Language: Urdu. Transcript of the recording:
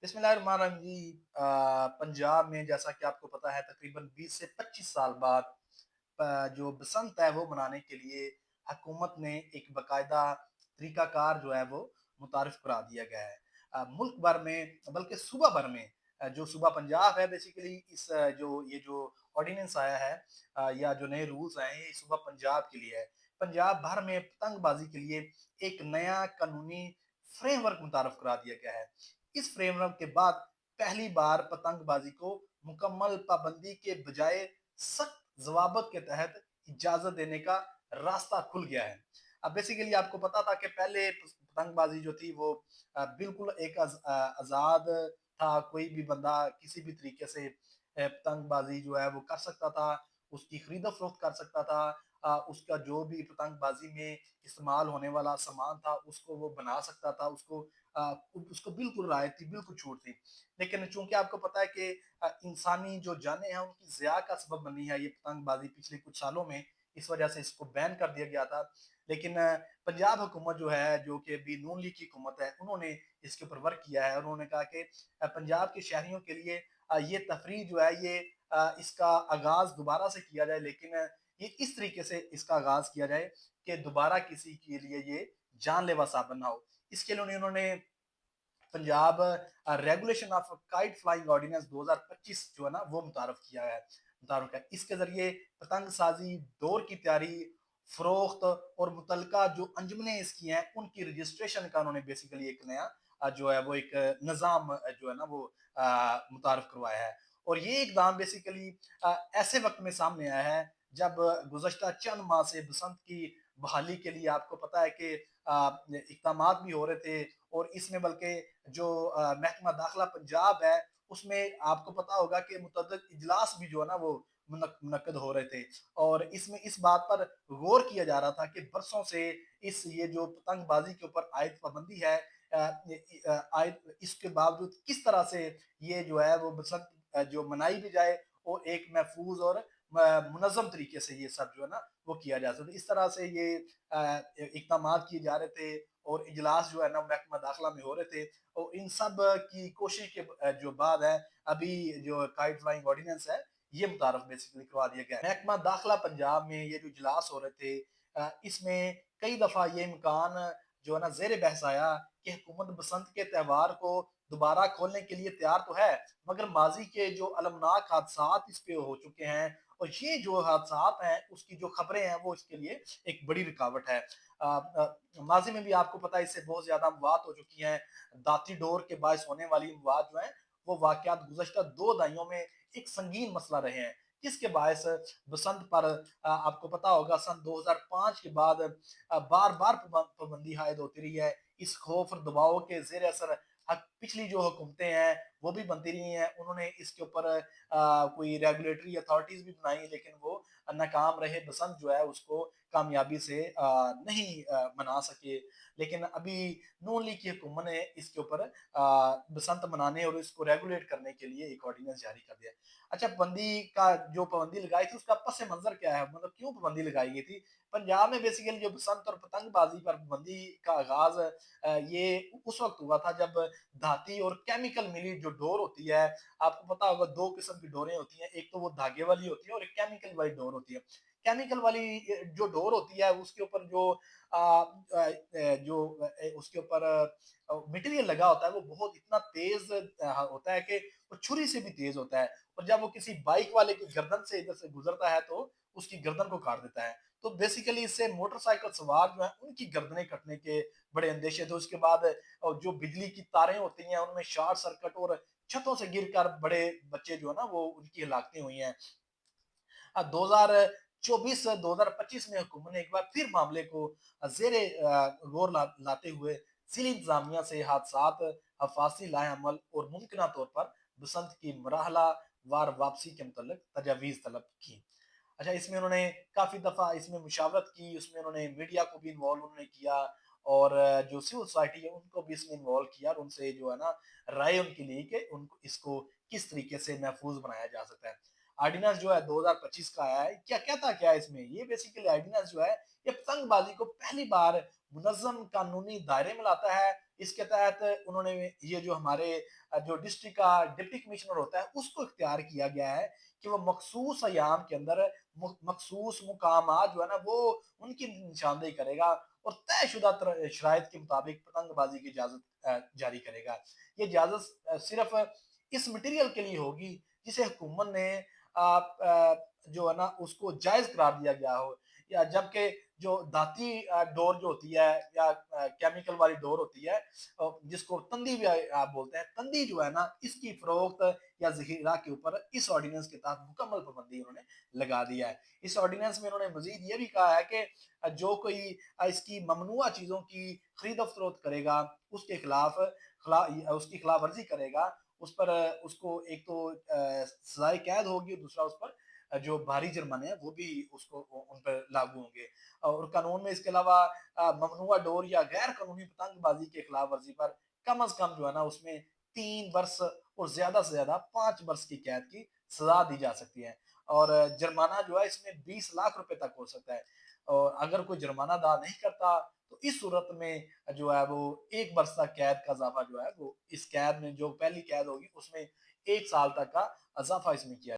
بسم اللہ الرحمن الرحیم جی پنجاب میں جیسا کہ آپ کو پتا ہے تقریباً 20 سے 25 سال بعد جو بسنت ہے وہ منانے کے لیے حکومت نے ایک باقاعدہ طریقہ کار جو ہے وہ متعارف کرا دیا گیا ہے ملک بھر میں بلکہ صوبہ بھر میں جو صوبہ پنجاب ہے بیسیکلی اس جو آرڈیننس آیا ہے یا جو نئے رولز آئے ہیں یہ صوبہ پنجاب کے لیے ہے پنجاب بھر میں پتنگ بازی کے لیے ایک نیا قانونی فریم ورک متعارف کرا دیا گیا ہے اس فریم ورک کے بعد پہلی بار پتنگ بازی کو مکمل پابندی کے بجائے سخت ضوابط کے تحت اجازت دینے کا راستہ کھل گیا ہے اب بیسیکلی آپ کو پتا تھا کہ پہلے پتنگ بازی جو تھی وہ بالکل ایک آزاد تھا کوئی بھی بندہ کسی بھی طریقے سے پتنگ بازی جو ہے وہ کر سکتا تھا اس کی خرید و فروخت کر سکتا تھا اس کا جو بھی پتنگ بازی میں استعمال ہونے والا سامان تھا اس کو وہ بنا سکتا تھا اس کو بالکل رعایت تھی بالکل چھوٹ تھی لیکن چونکہ آپ کو پتا ہے کہ انسانی جو جانیں ہیں ان کی ضیاع کا سبب بنی ہے یہ پتنگ بازی پچھلے کچھ سالوں میں اس وجہ سے اس کو بین کر دیا گیا تھا لیکن پنجاب حکومت جو ہے جو کہ ابھی نون لیگ کی حکومت ہے انہوں نے اس کے اوپر ورک کیا ہے اور انہوں نے کہا کہ پنجاب کے شہریوں کے لیے یہ تفریح جو ہے یہ اس کا آغاز دوبارہ سے کیا جائے لیکن یہ اس طریقے سے اس کا آغاز کیا جائے کہ دوبارہ کسی کے لیے یہ جان لیوا ثابت نہ ہو اس کے لیے انہوں نے Punjab regulation of kite flying ordinance 2025 جو ہے نا وہ متعارف ہے اس کے ذریعے پتنگ سازی دور کی تیاری فروخت اور متعلقہ جو انجمنیں اس کی ہیں ان کی رجسٹریشن کا انہوں نے بیسیکلی ایک نیا جو ہے وہ ایک نظام جو ہے نا وہ متعارف کروایا ہے اور یہ اقدام بیسیکلی ایسے وقت میں سامنے آیا ہے جب گزشتہ چند ماہ سے بسنت کی بحالی کے لیے آپ کو پتا ہے کہ اقدامات بھی ہو رہے تھے اور اس میں بلکہ جو محکمہ داخلہ پنجاب ہے اس میں آپ کو پتا ہوگا کہ متعدد اجلاس بھی جو ہے نا وہ منعقد ہو رہے تھے اور اس میں اس بات پر غور کیا جا رہا تھا کہ برسوں سے یہ جو پتنگ بازی کے اوپر عائد پابندی ہے اس کے باوجود کس طرح سے یہ جو ہے وہ بسنت جو منائی بھی جائے اور ایک محفوظ اور منظم طریقے سے یہ سب جو ہے نا وہ کیا جا سکتا اس طرح سے یہ اقدامات کیے جا رہے تھے اور اجلاس جو ہے نا محکمہ داخلہ میں ہو رہے تھے اور ان سب کی کوشش کے جو بعد ہے ابھی جو کائٹ فلائنگ آرڈیننس ہے یہ متعارف بیسیکلی کروا دیا گیا ہے محکمہ داخلہ پنجاب میں یہ جو اجلاس ہو رہے تھے اس میں کئی دفعہ یہ امکان جو ہے نا زیر بحث آیا کہ حکومت بسنت کے تہوار کو دوبارہ کھولنے کے لیے تیار تو ہے مگر ماضی کے جو المناک حادثات اس پہ ہو چکے ہیں اور یہ جو حادثات ہیں اس کی جو خبریں ہیں وہ اس کے لیے ایک بڑی رکاوٹ ہے ماضی میں بھی آپ کو پتا ہے اس سے بہت زیادہ اموات ہو چکی ہیں داتی ڈور کے باعث ہونے والی اموات جو ہیں وہ واقعات گزشتہ 2 دہائیوں میں ایک سنگین مسئلہ رہے ہیں جس کے باعث بسنت پر آپ کو پتا ہوگا سن 2005 کے بعد بار بار پابندی عائد ہوتی رہی ہے اس خوف اور دباؤ کے زیر اثر پچھلی جو حکومتیں ہیں وہ بھی بنتی رہی ہیں انہوں نے اس کے اوپر کوئی ریگولیٹری اتھارٹیز بھی بنائی لیکن وہ ناکام رہے بسنت جو ہے اس کو کامیابی سے نہیں منا سکے لیکن ابھی نون لیگ کی حکومت نے اس کے اوپر بسنت منانے اور اس کو ریگولیٹ کرنے کے لیے ایک آرڈیننس جاری کر دیا اچھا پابندی کا جو پابندی لگائی تھی اس کا پس منظر کیا ہے مطلب کیوں پابندی لگائی گئی تھی پنجاب میں بیسیکلی جو بسنت اور پتنگ بازی پر پابندی کا آغاز یہ اس وقت ہوا تھا جب دھاتی اور کیمیکل ملی جو ڈور ہوتی ہے آپ کو پتا ہوگا 2 قسم کی ڈوریں ہوتی ہیں ایک تو وہ دھاگے والی ہوتی ہے اور ایک کیمیکل والی ڈور ہوتی ہے کیمیکل والی جو ڈور ہوتی ہے اس کے اوپر جو اس کے اوپر مٹیریل لگا ہوتا ہے وہ بہت اتنا تیز ہوتا ہے کہ وہ چھری سے بھی تیز ہوتا ہے اور جب وہ کسی بائک والے کی گردن سے ادھر سے گزرتا ہے تو اس کی گردن کو کاٹ دیتا ہے تو بیسیکلی اس سے موٹر سائیکل سوار جو ہیں ان کی گردنیں کٹنے کے بڑے اندیشے تھے اس کے بعد جو بجلی کی تاریں ہوتی ہیں ان میں شارٹ سرکٹ اور چھتوں سے گر کر بڑے بچے جو ہے نا وہ ان کی ہلاکتیں ہوئی ہیں 2024-2025 میں حکومت نے ایک بار پھر معاملے کو زیر غور لاتے ہوئے ضلعی انتظامیہ سے حادثات حفاظتی لائحہ عمل اور ممکنہ طور پر بسنت کی مرحلہ وار واپسی کے متعلق تجاویز طلب کی اچھا اس میں انہوں نے کافی دفعہ اس میں مشاورت کی اس میں انہوں نے میڈیا کو بھی انوالو انہوں نے کیا اور جو سول سوسائٹی ہے ان کو بھی اس میں انوالو کیا اور ان سے جو ہے نا رائے ان کی لی کہ ان کو اس کو کس طریقے سے محفوظ بنایا جا سکتا ہے آرڈیننس جو ہے 2025 کا آیا ہے کیا کہتا کیا ہے اس میں یہ بیسیکلی آرڈیننس جو ہے یہ پتنگ بازی کو پہلی بار منظم قانونی دائرے میں لاتا ہے اس کے تحت انہوں نے یہ جو ہمارے جو ڈسٹرکٹ کا ڈپٹی کمشنر ہوتا ہے اس کو اختیار کیا گیا ہے کہ وہ مخصوص ایام کے اندر مخصوص مقامات جو ہے نا وہ ان کی نشاندہی کرے گا اور طے شدہ شرائط کے مطابق پتنگ بازی کی اجازت جاری کرے گا۔ یہ اجازت صرف اس مٹیریل کے لیے ہوگی جسے حکومت نے جو ہے نا اس کو جائز قرار دیا گیا ہو، یا جبکہ جو دھاتی ڈور جو ہوتی ہے یا کیمیکل والی ڈور ہوتی ہے جس کو تندی بھی آپ بولتے ہیں، تندی جو ہے نا اس کی فروخت یا ذخیرہ کے اوپر اس آرڈیننس کے تحت مکمل پابندی انہوں نے لگا دیا ہے۔ اس آرڈیننس میں انہوں نے مزید یہ بھی کہا ہے کہ جو کوئی اس کی ممنوعہ چیزوں کی خرید و فروخت کرے گا اس کے خلاف اس کی خلاف ورزی کرے گا، اس پر اس کو ایک تو سزائے قید ہوگی اور دوسرا اس پر جو بھاری جرمانے ہیں وہ بھی اس کو ان پر لاگو ہوں گے۔ اور قانون میں اس کے علاوہ ممنوعہ ڈور یا غیر قانونی پتنگ بازی کے خلاف ورزی پر کم از کم جو ہے نا اس میں 3 برس اور زیادہ سے زیادہ 5 برس کی قید کی سزا دی جا سکتی ہے، اور جرمانہ جو ہے اس میں 20 لاکھ روپے تک ہو سکتا ہے، اور اگر کوئی جرمانہ ادا نہیں کرتا تو اس صورت میں جو ہے وہ 1 برس تک قید کا اضافہ جو ہے وہ اس قید میں جو پہلی قید ہوگی اس میں 1 سال تک کا اضافہ اس میں کیا